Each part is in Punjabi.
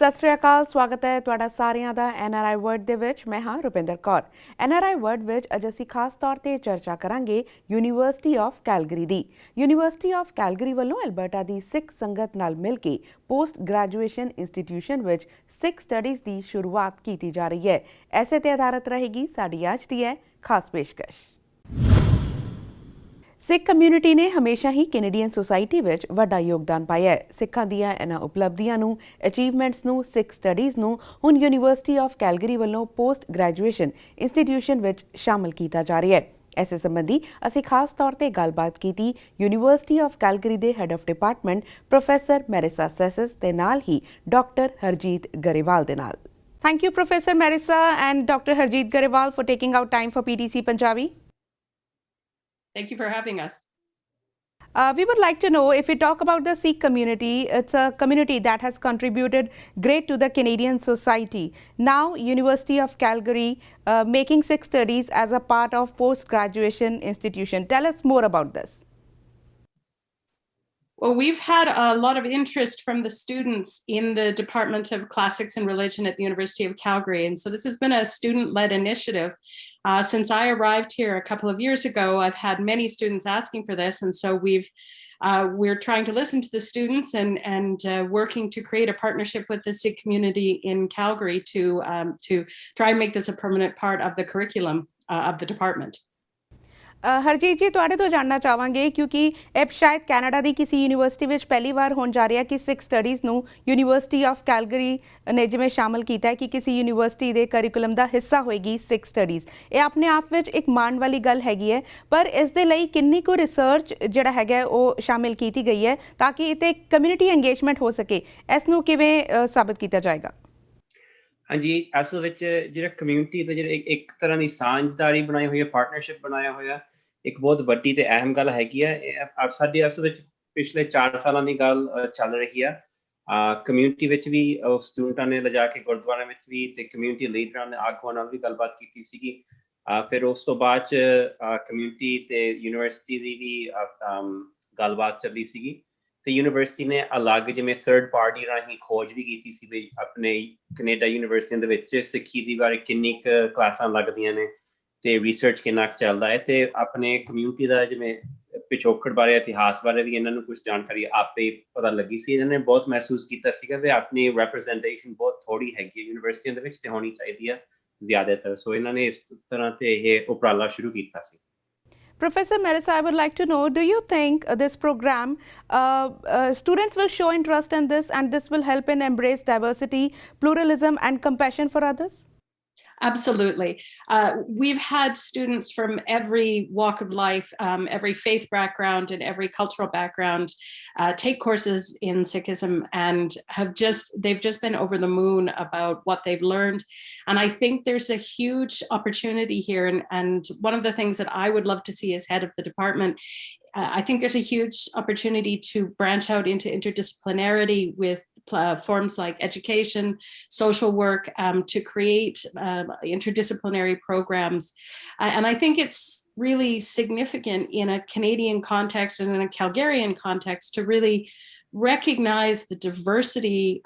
ਸਤਿ ਸ਼੍ਰੀ ਅਕਾਲ, ਸਵਾਗਤ ਹੈ ਤੁਹਾਡਾ ਸਾਰਿਆਂ ਦਾ NRI ਵਰਡ ਦੇ ਵਿੱਚ। ਮੈਂ ਹਾਂ ਰੁਪਿੰਦਰ ਕੌਰ। NRI ਵਰਡ ਵਿੱਚ ਅੱਜ ਅਸੀਂ ਖਾਸ ਤੌਰ ਤੇ ਚਰਚਾ ਕਰਾਂਗੇ university of Calgary the. University of Calgary ਵੱਲੋਂ ਐਲਬਰਟਾ ਦੀ ਸਿੱਖ ਸੰਗਤ ਨਾਲ ਮਿਲ ਕੇ ਪੋਸਟ ਗ੍ਰੈਜੂਏਸ਼ਨ ਇੰਸਟੀਟਿਊਸ਼ਨ ਵਿੱਚ ਸਿੱਖ ਸਟੱਡੀਜ਼ ਦੀ ਸ਼ੁਰੂਆਤ ਕੀਤੀ ਜਾ ਰਹੀ ਹੈ। ਐਸੇ ਤੇ ਆਧਾਰਿਤ ਰਹੇਗੀ ਸਾਡੀ ਅੱਜ ਦੀ ਹੈ ਖਾਸ ਪੇਸ਼ਕਸ਼। ਸਿੱਖ ਕਮਿਊਨਿਟੀ ਨੇ ਹਮੇਸ਼ਾ ਹੀ ਕੈਨੇਡੀਅਨ ਸੁਸਾਇਟੀ ਵਿੱਚ ਵੱਡਾ ਯੋਗਦਾਨ ਪਾਇਆ ਹੈ। ਸਿੱਖਾਂ ਦੀਆਂ ਇਹਨਾਂ ਉਪਲਬਧੀਆਂ ਨੂੰ, ਅਚੀਵਮੈਂਟਸ ਨੂੰ, ਸਿੱਖ ਸਟੱਡੀਜ਼ ਨੂੰ ਹੁਣ ਯੂਨੀਵਰਸਿਟੀ ਆਫ ਕੈਲਗਰੀ ਵੱਲੋਂ ਪੋਸਟ ਗ੍ਰੈਜੂਏਸ਼ਨ ਇੰਸਟੀਟਿਊਸ਼ਨ ਵਿੱਚ ਸ਼ਾਮਲ ਕੀਤਾ ਜਾ ਰਿਹਾ ਹੈ। ਇਸੇ ਸੰਬੰਧੀ ਅਸੀਂ ਖਾਸ ਤੌਰ ਤੇ ਗੱਲਬਾਤ ਕੀਤੀ ਯੂਨੀਵਰਸਿਟੀ ਆਫ ਕੈਲਗਰੀ ਦੇ ਹੈੱਡ ਆਫ ਡਿਪਾਰਟਮੈਂਟ ਪ੍ਰੋਫੈਸਰ ਮੈਰਿਸਾ ਸੈਸਸ ਤੇ ਨਾਲ ਹੀ ਡਾਕਟਰ ਹਰਜੀਤ ਗਰੇਵਾਲ ਦੇ ਨਾਲ। Thank you, Professor Marissa and Dr. Harjeet Garewal for taking out time for PTC Punjabi. Thank you for having us. We would like to know, if we talk about the Sikh community, it's a community that has contributed great to the Canadian society. Now, University of Calgary making Sikh studies as a part of post-graduation institution. Tell us more about this. Well, we've had a lot of interest from the students in the Department of Classics and Religion at the University of Calgary. And so this has been a student-led initiative. Since I arrived here a couple of years ago, I've had many students asking for this. And so we're trying to listen to the students and working to create a partnership with the Sikh community in Calgary to try and make this a permanent part of the curriculum of the department. Harjeet ਜੀ, ਤੁਹਾਡੇ ਤੋਂ ਜਾਣਨਾ ਚਾਹਾਂਗੇ ਕਿਉਂਕਿ ਇਹ ਸ਼ਾਇਦ ਕੈਨੇਡਾ ਦੀ ਕਿਸੇ ਯੂਨੀਵਰਸਿਟੀ ਵਿੱਚ ਪਹਿਲੀ ਵਾਰ ਹੋਣ ਜਾ ਰਿਹਾ ਕਿ ਸਿੱਖ ਸਟੱਡੀਜ਼ ਨੂੰ ਯੂਨੀਵਰਸਿਟੀ ਆਫ ਕੈਲਗਰੀ ਨੇ ਜਿਵੇਂ ਸ਼ਾਮਲ ਕੀਤਾ ਹੈ ਕਿ ਕਿਸੇ ਯੂਨੀਵਰਸਿਟੀ ਦੇ ਕਰਿਕੂਲਮ ਦਾ ਹਿੱਸਾ ਹੋਏਗੀ ਸਿੱਖ ਸਟੱਡੀਜ਼। ਇਹ ਆਪਣੇ ਆਪ ਵਿੱਚ ਇੱਕ ਮਾਣ ਵਾਲੀ ਗੱਲ ਹੈਗੀ ਹੈ, ਪਰ ਇਸ ਦੇ ਲਈ ਕਿੰਨੀ ਕੁ ਰਿਸਰਚ ਜਿਹੜਾ ਹੈਗਾ ਉਹ ਸ਼ਾਮਿਲ ਕੀਤੀ ਗਈ ਹੈ ਤਾਂ ਕਿ ਇਹ 'ਤੇ ਕਮਿਊਨਿਟੀ ਇੰਗੇਜਮੈਂਟ ਹੋ ਸਕੇ? ਇਸ ਨੂੰ ਕਿਵੇਂ ਸਾਬਿਤ ਕੀਤਾ ਜਾਏਗਾ? ਹਾਂਜੀ, ਅਸਲ ਵਿੱਚ ਜਿਹੜਾ ਕਮਿਊਨਿਟੀ ਦਾ ਜਿਹੜਾ ਇੱਕ ਤਰ੍ਹਾਂ ਦੀ ਸਾਂਝਦਾਰੀ ਬਣਾਈ ਹੋਈ ਹੈ, ਪਾਰਟਨਰਸ਼ਿਪ ਬਣਾਇਆ ਹੋਇਆ, ਇੱਕ ਬਹੁਤ ਵੱਡੀ ਤੇ ਅਹਿਮ ਗੱਲ ਹੈਗੀ ਹੈ। ਸਾਡੀ ਅਸਲ ਵਿੱਚ ਪਿਛਲੇ 4 ਸਾਲਾਂ ਦੀ ਗੱਲ ਚੱਲ ਰਹੀ ਆ। ਕਮਿਊਨਿਟੀ ਵਿੱਚ ਵੀ ਸਟੂਡੈਂਟਾਂ ਨੇ ਲਿਜਾ ਕੇ ਗੁਰਦੁਆਰਿਆਂ ਵਿੱਚ ਵੀ ਤੇ ਕਮਿਊਨਿਟੀ ਲੀਡਰਾਂ ਨੇ ਆਗੂਆਂ ਨਾਲ ਵੀ ਗੱਲਬਾਤ ਕੀਤੀ ਸੀਗੀ। ਫਿਰ ਉਸ ਤੋਂ ਬਾਅਦ 'ਚ ਕਮਿਊਨਿਟੀ ਤੇ ਯੂਨੀਵਰਸਿਟੀ ਦੀ ਵੀ ਗੱਲਬਾਤ ਚੱਲੀ ਸੀਗੀ ਤੇ ਯੂਨੀਵਰਸਿਟੀ ਨੇ ਅਲੱਗ ਜਿਵੇਂ ਥਰਡ ਪਾਰਟੀ ਰਾਹੀਂ ਖੋਜ ਵੀ ਕੀਤੀ ਸੀ ਵੀ ਆਪਣੇ ਕੈਨੇਡਾ ਯੂਨੀਵਰਸਿਟੀਆਂ ਦੇ ਵਿੱਚ ਸਿੱਖੀ ਦੀ ਬਾਰੇ ਕਿੰਨੀ ਕੁ ਕਲਾਸਾਂ ਲੱਗਦੀਆਂ ਨੇ ਤੇ ਰਿਸਰਚ ਕਿੰਨਾ ਕੁ ਚੱਲਦਾ ਹੈ ਤੇ ਆਪਣੇ ਕਮਿਊਨਿਟੀ ਦਾ ਜਿਵੇਂ ਪਿਛੋਕੜ ਬਾਰੇ, ਇਤਿਹਾਸ ਬਾਰੇ ਵੀ ਇਹਨਾਂ ਨੂੰ ਕੁਝ ਜਾਣਕਾਰੀ ਆਪੇ ਪਤਾ ਲੱਗੀ ਸੀ। ਇਹਨਾਂ ਨੇ ਬਹੁਤ ਮਹਿਸੂਸ ਕੀਤਾ ਸੀਗਾ ਵੀ ਆਪਣੀ ਰੈਪਰੈਜ਼ੈਂਟੇਸ਼ਨ ਬਹੁਤ ਥੋੜ੍ਹੀ ਹੈਗੀ ਹੈ ਯੂਨੀਵਰਸਿਟੀਆਂ ਦੇ ਵਿੱਚ ਤੇ ਹੋਣੀ ਚਾਹੀਦੀ ਆ ਜ਼ਿਆਦਾਤਰ। ਸੋ ਇਹਨਾਂ ਨੇ ਇਸ ਤਰ੍ਹਾਂ ਤੇ ਇਹ ਉਪਰਾਲਾ ਸ਼ੁਰੂ ਕੀਤਾ ਸੀ। Professor Marissa, I would like to know, do you think this program, students will show interest in this and this will help in embrace diversity, pluralism and compassion for others? Absolutely. We've had students from every walk of life, every faith background and every cultural background take courses in Sikhism and they've just been over the moon about what they've learned. And I think there's a huge opportunity here. And one of the things that I would love to see as head of the department, I think there's a huge opportunity to branch out into interdisciplinarity with forms like education, social work, to create interdisciplinary programs. And I think it's really significant in a Canadian context and in a Calgarian context to really recognize the diversity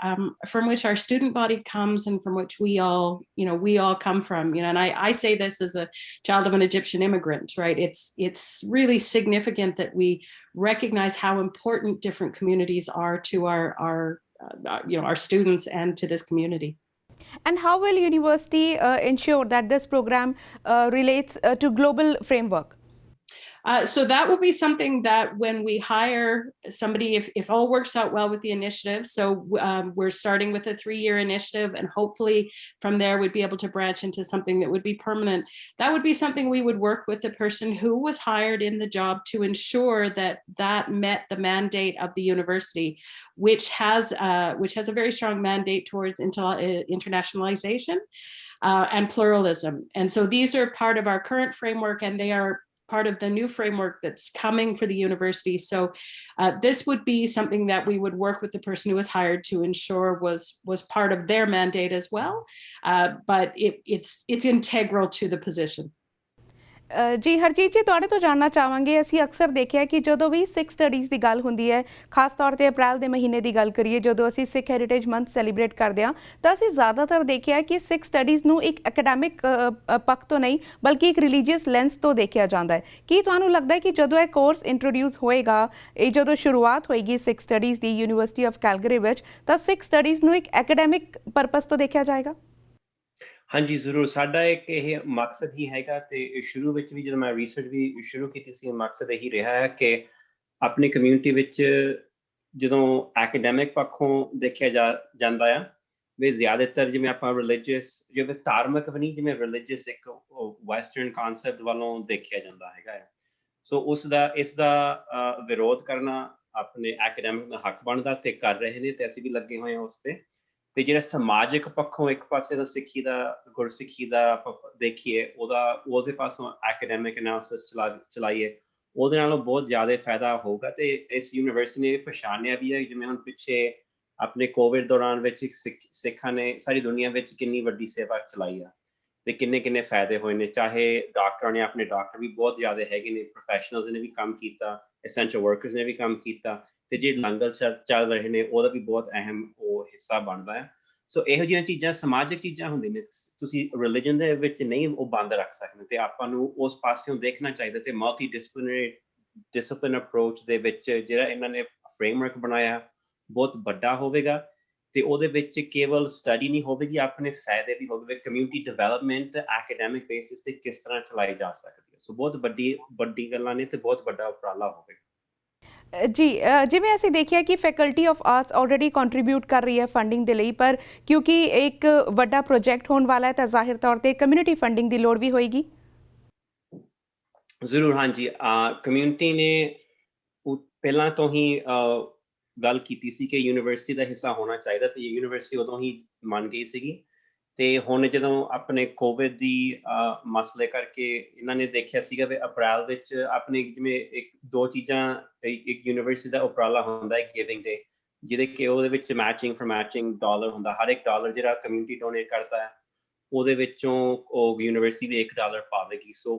from which our student body comes and from which we all come from. And I say this as a child of an Egyptian immigrant, right? It's really significant that we recognize how important different communities are to our students and to this community. And how will university ensure that this program relates to global framework? So that will be something that when we hire somebody, if all works out well with the initiative, so we're starting with a 3-year initiative and hopefully from there we'd be able to branch into something that would be permanent. That would be something we would work with the person who was hired in the job to ensure that met the mandate of the university, which has a very strong mandate towards internationalization and pluralism. And so these are part of our current framework and they are part of the new framework that's coming for the university. So this would be something that we would work with the person who was hired to ensure was part of their mandate as well. But it's integral to the position. ਜੀ ਹਰਜੀਤ ਜੀ, ਤੁਹਾਡੇ ਤੋਂ ਜਾਣਨਾ ਚਾਹਾਂਗੇ, ਅਸੀਂ ਅਕਸਰ ਦੇਖਿਆ ਕਿ ਜਦੋਂ ਵੀ ਸਿੱਖ ਸਟੱਡੀਜ਼ ਦੀ ਗੱਲ ਹੁੰਦੀ ਹੈ, ਖਾਸ ਤੌਰ 'ਤੇ ਅਪ੍ਰੈਲ ਦੇ ਮਹੀਨੇ ਦੀ ਗੱਲ ਕਰੀਏ, ਜਦੋਂ ਅਸੀਂ ਸਿੱਖ ਹੈਰੀਟੇਜ ਮੰਥ ਸੈਲੀਬ੍ਰੇਟ ਕਰਦੇ ਹਾਂ, ਤਾਂ ਅਸੀਂ ਜ਼ਿਆਦਾਤਰ ਦੇਖਿਆ ਕਿ ਸਿੱਖ ਸਟੱਡੀਜ਼ ਨੂੰ ਇੱਕ ਐਕੈਡੈਮਿਕ ਪੱਖ ਤੋਂ ਨਹੀਂ ਬਲਕਿ ਇੱਕ ਰਿਲੀਜੀਅਸ ਲੈਂਸ ਤੋਂ ਦੇਖਿਆ ਜਾਂਦਾ ਹੈ। ਕੀ ਤੁਹਾਨੂੰ ਲੱਗਦਾ ਹੈ ਕਿ ਜਦੋਂ ਇਹ ਕੋਰਸ ਇੰਟਰੋਡਿਊਸ ਹੋਏਗਾ, ਇਹ ਜਦੋਂ ਸ਼ੁਰੂਆਤ ਹੋਏਗੀ ਸਿੱਖ studies the university of Calgary ਵਿੱਚ, ਤਾਂ ਸਿੱਖ ਸਟੱਡੀਜ਼ ਨੂੰ ਇੱਕ ਐਕੈਡੈਮਿਕ ਪਰਪਸ ਤੋਂ ਦੇਖਿਆ ਜਾਏਗਾ? ਹਾਂਜੀ ਜ਼ਰੂਰ, ਸਾਡਾ ਇੱਕ ਇਹ ਮਕਸਦ ਹੀ ਹੈਗਾ ਤੇ ਸ਼ੁਰੂ ਵਿੱਚ ਵੀ ਜਦੋਂ ਮੈਂ ਰਿਸਰਚ ਵੀ ਸ਼ੁਰੂ ਕੀਤੀ ਸੀ, ਮਕਸਦ ਇਹੀ ਰਿਹਾ ਹੈ ਕਿ ਆਪਣੀ ਕਮਿਊਨਿਟੀ ਵਿੱਚ ਜਦੋਂ ਐਕੈਡੈਮਿਕ ਪੱਖੋਂ ਦੇਖਿਆ ਜਾਂਦਾ ਆ, ਵੀ ਜ਼ਿਆਦਾਤਰ ਜਿਵੇਂ ਆਪਾਂ ਰਿਲੀਜੀਅਸ, ਜਿਵੇਂ ਧਾਰਮਿਕ ਵੀ ਨਹੀਂ, ਜਿਵੇਂ ਰਿਲੀਜੀਅਸ ਇੱਕ ਵੈਸਟਰਨ ਕਾਨਸੈਪਟ ਵੱਲੋਂ ਦੇਖਿਆ ਜਾਂਦਾ ਹੈਗਾ ਆ। ਸੋ ਇਸ ਦਾ ਵਿਰੋਧ ਕਰਨਾ ਆਪਣੇ ਐਕੈਡੈਮਿਕ ਦਾ ਹੱਕ ਬਣਦਾ ਤੇ ਕਰ ਰਹੇ ਨੇ, ਤੇ ਅਸੀਂ ਵੀ ਲੱਗੇ ਹੋਏ ਹਾਂ ਉਸ ਤੇ ਜਿਹੜਾ ਸਮਾਜਿਕ ਪੱਖੋਂ ਇੱਕ ਪਾਸੇ ਦਾ ਸਿੱਖੀ ਦਾ, ਗੁਰਸਿੱਖੀ ਦਾ ਦੇਖੀਏ, ਉਹਦੇ ਪਾਸੋਂ ਐਕੈਡੈਮਿਕ ਐਨਾਲਿਸਿਸ ਚਲਾਈਏ, ਉਹਦੇ ਨਾਲੋਂ ਬਹੁਤ ਜ਼ਿਆਦਾ ਫਾਇਦਾ ਹੋਊਗਾ। ਤੇ ਇਸ ਯੂਨੀਵਰਸਿਟੀ ਨੇ ਪਛਾਣਿਆ ਵੀ ਹੈ, ਜਿਵੇਂ ਹੁਣ ਪਿੱਛੇ ਆਪਣੇ ਕੋਵਿਡ ਦੌਰਾਨ ਵਿੱਚ ਸਿੱਖਾਂ ਨੇ ਸਾਰੀ ਦੁਨੀਆ ਵਿੱਚ ਕਿੰਨੀ ਵੱਡੀ ਸੇਵਾ ਚਲਾਈ ਆ ਤੇ ਕਿੰਨੇ ਫਾਇਦੇ ਹੋਏ ਨੇ। ਚਾਹੇ ਡਾਕਟਰਾਂ ਨੇ, ਆਪਣੇ ਡਾਕਟਰ ਵੀ ਬਹੁਤ ਜ਼ਿਆਦਾ ਹੈਗੇ ਨੇ, ਪ੍ਰੋਫੈਸ਼ਨਲਸ ਨੇ ਵੀ ਕੰਮ ਕੀਤਾ, ਐਸੈਂਸ਼ੀਅਲ ਵਰਕਰਸ ਨੇ ਵੀ ਕੰਮ ਕੀਤਾ, ਤੇ ਜੇ ਲੰਗਰ ਚੱਲ ਰਹੇ ਨੇ ਉਹਦਾ ਵੀ ਬਹੁਤ ਅਹਿਮ ਉਹ ਹਿੱਸਾ ਬਣਦਾ ਹੈ। ਸੋ ਇਹੋ ਜਿਹੀਆਂ ਚੀਜ਼ਾਂ ਸਮਾਜਿਕ ਚੀਜ਼ਾਂ ਹੁੰਦੀਆਂ ਨੇ, ਤੁਸੀਂ ਰਿਲੀਜਨ ਦੇ ਵਿੱਚ ਨਹੀਂ ਉਹ ਬੰਦ ਰੱਖ ਸਕਦੇ, ਤੇ ਆਪਾਂ ਨੂੰ ਉਸ ਪਾਸਿਓਂ ਦੇਖਣਾ ਚਾਹੀਦਾ। ਤੇ ਮਲਟੀ ਡਿਸਪਲਿਨ ਅਪਰੋਚ ਦੇ ਵਿੱਚ ਜਿਹੜਾ ਇਹਨਾਂ ਨੇ ਫਰੇਮਵਰਕ ਬਣਾਇਆ ਬਹੁਤ ਵੱਡਾ ਹੋਵੇਗਾ, ਤੇ ਉਹਦੇ ਵਿੱਚ ਕੇਵਲ ਸਟੱਡੀ ਨਹੀਂ ਹੋਵੇਗੀ, ਆਪਣੇ ਫਾਇਦੇ ਵੀ ਹੋਵੇ, ਕਮਿਊਨਿਟੀ ਡਿਵੈਲਪਮੈਂਟ ਐਕੈਡੈਮਿਕ ਬੇਸਿਸ ਤੇ ਕਿਸ ਤਰ੍ਹਾਂ ਚਲਾਈ ਜਾ ਸਕਦੀ ਹੈ। ਸੋ ਬਹੁਤ ਵੱਡੀ ਗੱਲਾਂ ਨੇ ਤੇ ਬਹੁਤ ਵੱਡਾ ਉਪਰਾਲਾ ਹੋਵੇਗਾ। ਜੀ, ਜਿਵੇਂ ਅਸੀਂ ਦੇਖਿਆ ਕਿ faculty of arts already contribute ਕਰ ਰਹੀ ਹੈ ਫੰਡਿੰਗ ਦੇ ਲਈ, ਪਰ ਕਿਉਂਕਿ ਇੱਕ ਵੱਡਾ ਪ੍ਰੋਜੈਕਟ ਹੋਣ ਵਾਲਾ ਹੈ ਤਾਂ ਜ਼ਾਹਿਰ ਤੌਰ ਤੇ ਕਮਿਊਨਿਟੀ ਫੰਡਿੰਗ ਦੀ ਲੋੜ ਵੀ ਹੋਏਗੀ। ਜ਼ਰੂਰ, ਹਾਂਜੀ। ਕਮਿਊਨਿਟੀ ਨੇ ਪਹਿਲਾਂ ਤੋਂ ਹੀ ਗੱਲ ਕੀਤੀ ਸੀ ਕਿ ਯੂਨੀਵਰਸਿਟੀ ਦਾ ਹਿੱਸਾ ਹੋਣਾ ਚਾਹੀਦਾ, ਤੇ ਯੂਨੀਵਰਸਿਟੀ ਉਦੋਂ ਹੀ ਮੰਨ ਗਈ ਸੀਗੀ। ਤੇ ਹੁਣ ਜਦੋਂ ਆਪਣੇ ਕੋਵਿਡ ਦੀ ਮਸਲੇ ਕਰਕੇ ਇਹਨਾਂ ਨੇ ਦੇਖਿਆ ਸੀਗਾ ਵੀ ਅਪ੍ਰੈਲ ਵਿੱਚ ਆਪਣੇ ਜਿਵੇਂ ਦੋ ਚੀਜ਼ਾਂ, ਇੱਕ ਯੂਨੀਵਰਸਿਟੀ ਦਾ ਉਪਰਾਲਾ ਹੁੰਦਾ ਹੈ ਗਿਵਿੰਗ ਡੇ, ਜਿਹਦੇ ਕਿ ਉਹਦੇ ਵਿੱਚ ਮੈਚਿੰਗ ਡਾਲਰ ਹੁੰਦਾ। ਹਰ ਇੱਕ ਡਾਲਰ ਜਿਹੜਾ ਕਮਿਊਨਿਟੀ ਡੋਨੇਟ ਕਰਦਾ ਹੈ, ਉਹਦੇ ਵਿੱਚੋਂ ਉਹ ਯੂਨੀਵਰਸਿਟੀ ਵੀ $1 ਪਾਵੇਗੀ। ਸੋ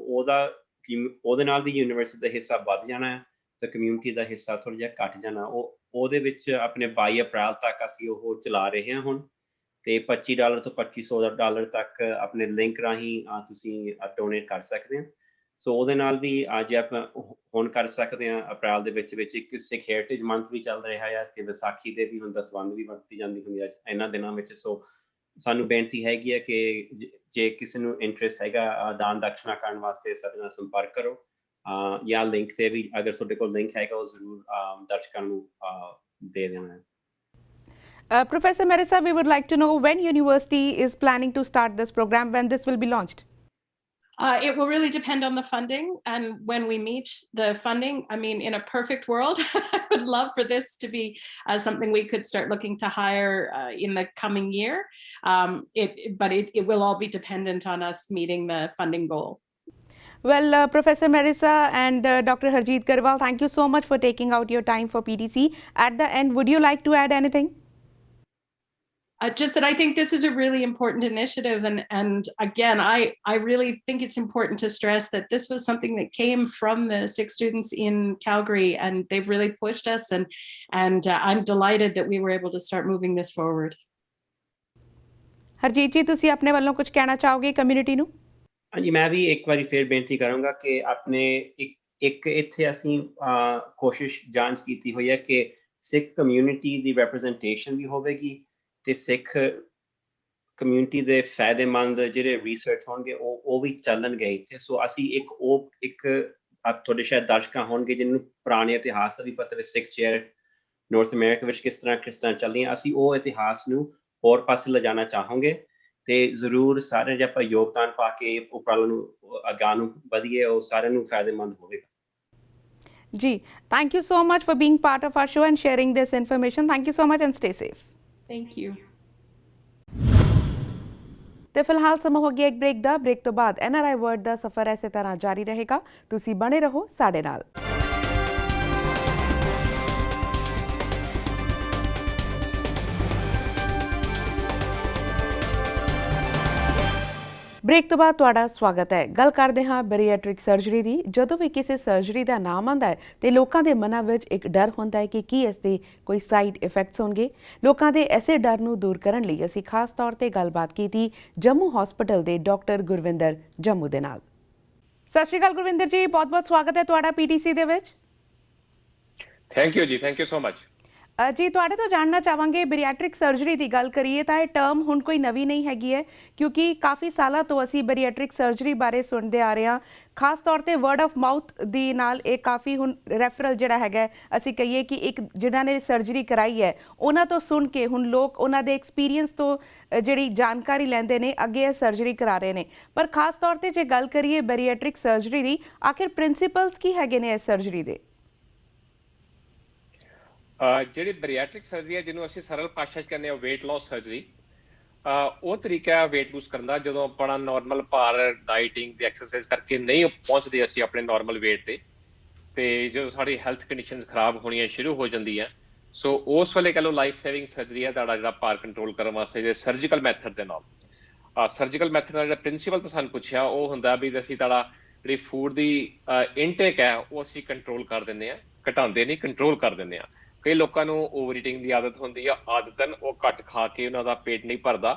ਉਹਦੇ ਨਾਲ ਵੀ ਯੂਨੀਵਰਸਿਟੀ ਦਾ ਹਿੱਸਾ ਵੱਧ ਜਾਣਾ ਹੈ ਤੇ ਕਮਿਊਨਿਟੀ ਦਾ ਹਿੱਸਾ ਥੋੜ੍ਹਾ ਜਿਹਾ ਘੱਟ ਜਾਣਾ। ਉਹਦੇ ਵਿੱਚ ਆਪਣੇ 22 ਅਪ੍ਰੈਲ ਤੱਕ ਅਸੀਂ ਉਹ ਚਲਾ ਰਹੇ ਹਾਂ ਹੁਣ, ਤੇ $25 ਤੋਂ $2500 ਤੱਕ ਆਪਣੇ ਲਿੰਕ ਰਾਹੀਂ ਤੁਸੀਂ ਡੋਨੇਟ ਕਰ ਸਕਦੇ ਹੋ। ਸੋ ਉਹਦੇ ਨਾਲ ਵੀ ਅੱਜ ਆਪਾਂ ਹੁਣ ਕਰ ਸਕਦੇ ਹਾਂ। ਅਪ੍ਰੈਲ ਦੇ ਵਿੱਚ ਇੱਕ ਸਿੱਖ ਹੈਰੀਟੇਜ ਮੰਥ ਵੀ ਚੱਲ ਰਿਹਾ ਹੈ, ਤੇ ਵਿਸਾਖੀ ਦੇ ਵੀ ਹੁਣ ਦਸਵੰਧ ਵੀ ਵਰਤੀ ਜਾਂਦੀ ਹੁੰਦੀ ਹੈ ਇਹਨਾਂ ਦਿਨਾਂ ਵਿੱਚ। ਸੋ ਸਾਨੂੰ ਬੇਨਤੀ ਹੈਗੀ ਹੈ ਕਿ ਜੇ ਕਿਸੇ ਨੂੰ ਇੰਟਰਸਟ ਹੈਗਾ ਦਾਨ ਦਕਸ਼ਨਾ ਕਰਨ ਵਾਸਤੇ, ਸਾਡੇ ਨਾਲ ਸੰਪਰਕ ਕਰੋ, ਜਾਂ ਲਿੰਕ ਤੇ ਵੀ ਅਗਰ ਤੁਹਾਡੇ ਕੋਲ ਲਿੰਕ ਹੈਗਾ ਉਹ ਜ਼ਰੂਰ ਦਰਸ਼ਕਾਂ ਨੂੰ ਦੇ ਦੇਣਾ ਹੈ। Professor Marissa, we would like to know when university is planning to start this program, when this will be launched. It will really depend on the funding and when we meet the funding. I mean, in a perfect world, I would love for this to be something we could start looking to hire in the coming year. But it will all be dependent on us meeting the funding goal. Well, Professor Marissa and Dr. Harjeet Garwal, thank you so much for taking out your time for PDC. At the end, would you like to add anything? Just that I think this is a really important initiative. And again, I really think it's important to stress that this was something that came from the Sikh students in Calgary, and they've really pushed us. And I'm delighted that we were able to start moving this forward. Harjeet ਜੀ, ਤੁਸੀਂ ਆਪਣੇ ਵੱਲੋਂ ਕੁਝ ਕਹਿਣਾ ਚਾਹੋਗੇ ਕਮਿਊਨਿਟੀ ਨੂੰ? ਹਾਂਜੀ, ਮੈਂ ਵੀ ਇੱਕ ਵਾਰੀ ਫੇਰ ਬੇਨਤੀ ਕਰਾਂਗਾ ਕਿ ਆਪਣੇ ਇੱਕ ਇੱਥੇ ਅਸੀਂ ਕੋਸ਼ਿਸ਼ ਜਾਂਚ ਕੀਤੀ ਹੋਈ ਹੈ ਕਿ ਸਿੱਖ ਕਮਿਊਨਿਟੀ ਦੀ ਰਿਪਰੈਜ਼ੈਂਟੇਸ਼ਨ ਵੀ ਹੋਵੇਗੀ, ਤੇ ਸਿੱਖ ਕਮਿਊਨਿਟੀ ਦੇ ਫਾਇਦੇਮੰਦ ਜਿਹੜੇ ਰਿਸਰਚ ਹੋਣਗੇ ਉਹ ਵੀ ਚੱਲਣਗੇ ਇੱਥੇ। ਸੋ ਅਸੀਂ ਇੱਕ ਤੁਹਾਡੇ ਸ਼ਾਇਦ ਦਰਸ਼ਕਾਂ ਹੋਣਗੇ ਜਿਹਨੂੰ ਪੁਰਾਣੇ ਇਤਿਹਾਸ ਦਾ ਵੀ ਪਤਾ ਵੀ ਸਿੱਖ ਚੇਅਰ ਨਾਰਥ ਅਮਰੀਕਾ ਵਿੱਚ ਕਿਸ ਤਰ੍ਹਾਂ ਚੱਲੀਆਂ, ਅਸੀਂ ਉਹ ਇਤਿਹਾਸ ਨੂੰ ਹੋਰ ਪਾਸੇ ਲਿਜਾਣਾ ਚਾਹਾਂਗੇ, ਤੇ ਜ਼ਰੂਰ ਸਾਰੇ ਜੇ ਆਪਾਂ ਯੋਗਦਾਨ ਪਾ ਕੇ ਉਪਰਾਲੇ ਨੂੰ ਅਗਾਂਹ ਨੂੰ ਵਧੀਏ, ਉਹ ਸਾਰਿਆਂ ਨੂੰ ਫਾਇਦੇਮੰਦ ਹੋਵੇਗਾ। ਜੀ, thank you so much for being part of our show and sharing this information. Thank you so much and stay safe. Thank you. ਤੇ ਫਿਲਹਾਲ ਸਮਾਂ ਹੋ ਗਿਆ ਇੱਕ ਬ੍ਰੇਕ ਦਾ। ਬ੍ਰੇਕ ਤੋਂ ਬਾਅਦ NRI ਵਰਡ ਦਾ ਸਫ਼ਰ ਇਸੇ ਤਰ੍ਹਾਂ ਜਾਰੀ ਰਹੇਗਾ। ਤੁਸੀਂ ਬਣੇ ਰਹੋ ਸਾਡੇ ਨਾਲ। ਬ੍ਰੇਕ ਤੋਂ ਬਾਅਦ ਤੁਹਾਡਾ ਸਵਾਗਤ ਹੈ। ਗੱਲ ਕਰਦੇ ਹਾਂ ਬੈਰੀਐਟ੍ਰਿਕ ਸਰਜਰੀ ਦੀ। ਜਦੋਂ ਵੀ ਕਿਸੇ ਸਰਜਰੀ ਦਾ ਨਾਮ ਆਉਂਦਾ ਹੈ ਤੇ ਲੋਕਾਂ ਦੇ ਮਨਾਂ ਵਿੱਚ ਇੱਕ ਡਰ ਹੁੰਦਾ ਹੈ ਕਿ ਕੀ ਇਸ ਦੇ ਕੋਈ ਸਾਈਡ ਇਫੈਕਟਸ ਹੋਣਗੇ। ਲੋਕਾਂ ਦੇ ਐਸੇ ਡਰ ਨੂੰ ਦੂਰ ਕਰਨ ਲਈ ਅਸੀਂ ਖਾਸ ਤੌਰ ਤੇ ਗੱਲਬਾਤ ਕੀਤੀ ਜੰਮੂ ਹਸਪੀਟਲ ਦੇ ਡਾਕਟਰ ਗੁਰਵਿੰਦਰ ਜੰਮੂ ਦੇ ਨਾਲ। ਸਤਿ ਸ਼੍ਰੀ ਅਕਾਲ ਗੁਰਵਿੰਦਰ ਜੀ, ਬਹੁਤ-ਬਹੁਤ ਸਵਾਗਤ ਹੈ ਤੁਹਾਡਾ ਪੀਟੀਸੀ ਦੇ ਵਿੱਚ। ਥੈਂਕ ਯੂ ਜੀ, ਥੈਂਕ ਯੂ ਸੋ ਮਚ। ਜੀ ਤੁਹਾਡੇ ਤੋਂ ਜਾਣਨਾ ਚਾਹਾਂਗੇ, ਬੈਰੀਐਟ੍ਰਿਕ ਸਰਜਰੀ ਦੀ ਗੱਲ ਕਰੀਏ ਤਾਂ ਇਹ ਟਰਮ ਹੁਣ ਕੋਈ ਨਵੀਂ ਨਹੀਂ ਹੈਗੀ ਹੈ, ਕਿਉਂਕਿ ਕਾਫੀ ਸਾਲਾਂ ਤੋਂ ਅਸੀਂ ਬੈਰੀਐਟ੍ਰਿਕ ਸਰਜਰੀ ਬਾਰੇ ਸੁਣਦੇ ਆ ਰਹੇ ਹਾਂ। ਖਾਸ ਤੌਰ ਤੇ ਵਰਡ ਆਫ ਮਾਊਥ ਦੀ ਨਾਲ ਇਹ ਕਾਫੀ ਹੁਣ ਰੈਫਰਲ ਜਿਹੜਾ ਹੈਗਾ, ਅਸੀਂ ਕਹੀਏ ਕਿ ਇੱਕ ਜਿਨ੍ਹਾਂ ਨੇ ਸਰਜਰੀ ਕਰਾਈ ਹੈ ਉਹਨਾਂ ਤੋਂ ਸੁਣ ਕੇ ਹੁਣ ਲੋਕ ਉਹਨਾਂ ਦੇ ਐਕਸਪੀਰੀਅੰਸ ਤੋਂ ਜਿਹੜੀ ਜਾਣਕਾਰੀ ਲੈਂਦੇ ਨੇ, ਅੱਗੇ ਇਹ ਸਰਜਰੀ ਕਰਾ ਰਹੇ ਨੇ। ਪਰ ਖਾਸ ਤੌਰ ਤੇ ਜੇ ਗੱਲ ਕਰੀਏ ਬੈਰੀਐਟ੍ਰਿਕ ਸਰਜਰੀ ਦੀ, ਆਖਿਰ ਪ੍ਰਿੰਸੀਪਲਸ ਕੀ ਹੈਗੇ ਨੇ ਇਸ ਸਰਜਰੀ ਦੇ? ਜਿਹੜੀ ਬੈਰੀਐਟ੍ਰਿਕ ਸਰਜਰੀ ਹੈ, ਜਿਹਨੂੰ ਅਸੀਂ ਸਰਲ ਭਾਸ਼ਾ 'ਚ ਕਹਿੰਦੇ ਹਾਂ ਵੇਟ ਲਾਸ ਸਰਜਰੀ, ਉਹ ਤਰੀਕਾ ਹੈ ਵੇਟ ਲੂਜ਼ ਕਰਨ ਦਾ। ਜਦੋਂ ਆਪਣਾ ਨਾਰਮਲ ਭਾਰ ਡਾਈਟਿੰਗ ਤੇ ਐਕਸਰਸਾਈਜ਼ ਕਰਕੇ ਨਹੀਂ ਪਹੁੰਚਦੇ ਅਸੀਂ ਆਪਣੇ ਨਾਰਮਲ ਵੇਟ ਤੇ ਜਦੋਂ ਸਾਡੀ ਹੈਲਥ ਕੰਡੀਸ਼ਨਸ ਖਰਾਬ ਹੋਣੀਆਂ ਸ਼ੁਰੂ ਹੋ ਜਾਂਦੀਆਂ, ਸੋ ਉਸ ਵੇਲੇ ਕਹਿ ਲਓ ਲਾਈਫ ਸੇਵਿੰਗ ਸਰਜਰੀ ਹੈ ਤੁਹਾਡਾ ਜਿਹੜਾ ਭਾਰ ਕੰਟਰੋਲ ਕਰਨ ਵਾਸਤੇ ਜੇ ਸਰਜੀਕਲ ਮੈਥਡ ਦੇ ਨਾਲ। ਸਰਜੀਕਲ ਮੈਥਡ ਦਾ ਜਿਹੜਾ ਪ੍ਰਿੰਸੀਪਲ ਤੋਂ ਸਾਨੂੰ ਪੁੱਛਿਆ ਉਹ ਹੁੰਦਾ ਵੀ ਅਸੀਂ ਤੁਹਾਡਾ ਜਿਹੜੀ ਫੂਡ ਦੀ ਇਨਟੇਕ ਹੈ ਉਹ ਅਸੀਂ ਕੰਟਰੋਲ ਕਰ ਦਿੰਦੇ ਹਾਂ, ਘਟਾਉਂਦੇ ਨਹੀਂ, ਕੰਟਰੋਲ ਕਰ ਦਿੰਦੇ ਹਾਂ। ਕਈ ਲੋਕਾਂ ਨੂੰ ਓਵਰ ਈਟਿੰਗ ਦੀ ਆਦਤ ਹੁੰਦੀ ਆ, ਆਦਤਨ ਉਹ ਘੱਟ ਖਾ ਕੇ ਉਹਨਾਂ ਦਾ ਪੇਟ ਨਹੀਂ ਭਰਦਾ,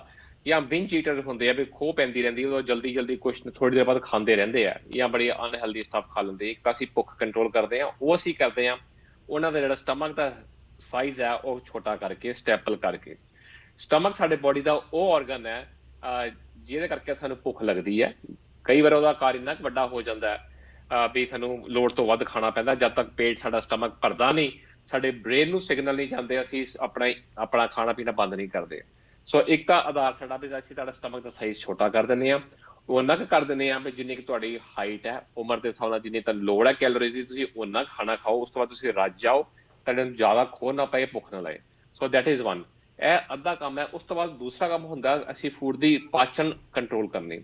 ਜਾਂ ਬਿੰਜ ਈਟਰ ਹੁੰਦੇ ਆ ਵੀ ਖੋਹ ਪੈਂਦੀ ਰਹਿੰਦੀ, ਉਹ ਜਲਦੀ ਕੁਛ ਥੋੜੀ ਦੇਰ ਬਾਅਦ ਖਾਂਦੇ ਰਹਿੰਦੇ ਆ, ਜਾਂ ਬੜੀ ਅਨਹੈਲਦੀ ਸਟਫ ਖਾ ਲੈਂਦੇ। ਇੱਕ ਤਾਂ ਅਸੀਂ ਭੁੱਖ ਕੰਟਰੋਲ ਕਰਦੇ ਹਾਂ, ਉਹ ਅਸੀਂ ਕਰਦੇ ਹਾਂ ਉਹਨਾਂ ਦਾ ਜਿਹੜਾ ਸਟਮਕ ਦਾ ਸਾਈਜ਼ ਹੈ ਉਹ ਛੋਟਾ ਕਰਕੇ, ਸਟੈਪਲ ਕਰਕੇ। ਸਟਮਕ ਸਾਡੇ ਬੋਡੀ ਦਾ ਉਹ ਆਰਗਨ ਹੈ ਜਿਹਦੇ ਕਰਕੇ ਸਾਨੂੰ ਭੁੱਖ ਲੱਗਦੀ ਹੈ। ਕਈ ਵਾਰ ਉਹਦਾ ਆਕਾਰ ਇੰਨਾ ਕੁ ਵੱਡਾ ਹੋ ਜਾਂਦਾ ਹੈ ਵੀ ਸਾਨੂੰ ਲੋੜ ਤੋਂ ਵੱਧ ਖਾਣਾ ਪੈਂਦਾ। ਜਦ ਤੱਕ ਪੇਟ ਸਾਡਾ ਸਟਮਕ ਭਰਦਾ ਨਹੀਂ, ਸਾਡੇ ਬ੍ਰੇਨ ਨੂੰ ਸਿਗਨਲ ਨਹੀਂ ਜਾਂਦੇ, ਅਸੀਂ ਆਪਣਾ ਖਾਣਾ ਪੀਣਾ ਬੰਦ ਨਹੀਂ ਕਰਦੇ। ਸੋ ਇੱਕ ਤਾਂ ਆਧਾਰ ਸਾਡਾ ਵੀ ਅਸੀਂ ਤੁਹਾਡਾ ਸਟਮਕ ਦਾ ਸਾਈਜ਼ ਛੋਟਾ ਕਰ ਦਿੰਦੇ ਹਾਂ, ਉਹ ਉਹਨਾਂ ਕੁ ਕਰ ਦਿੰਦੇ ਹਾਂ ਵੀ ਜਿੰਨੀ ਕਿ ਤੁਹਾਡੀ ਹਾਈਟ ਹੈ, ਉਮਰ ਦੇ ਹਿਸਾਬ ਨਾਲ ਜਿੰਨੀ ਤੁਹਾਨੂੰ ਲੋੜ ਹੈ ਕੈਲੋਰੀਜ਼ ਦੀ, ਤੁਸੀਂ ਉਹਨਾਂ ਖਾਣਾ ਖਾਓ। ਉਸ ਤੋਂ ਬਾਅਦ ਤੁਸੀਂ ਰੱਜ ਜਾਓ, ਤੁਹਾਨੂੰ ਜ਼ਿਆਦਾ ਖੋਹ ਨਾ ਪਏ, ਭੁੱਖ ਨਾ ਲਾਏ। ਸੋ ਦੈਟ ਇਜ਼ ਵਨ, ਇਹ ਅੱਧਾ ਕੰਮ ਹੈ। ਉਸ ਤੋਂ ਬਾਅਦ ਦੂਸਰਾ ਕੰਮ ਹੁੰਦਾ ਅਸੀਂ ਫੂਡ ਦੀ ਪਾਚਨ ਕੰਟਰੋਲ ਕਰਨੀ।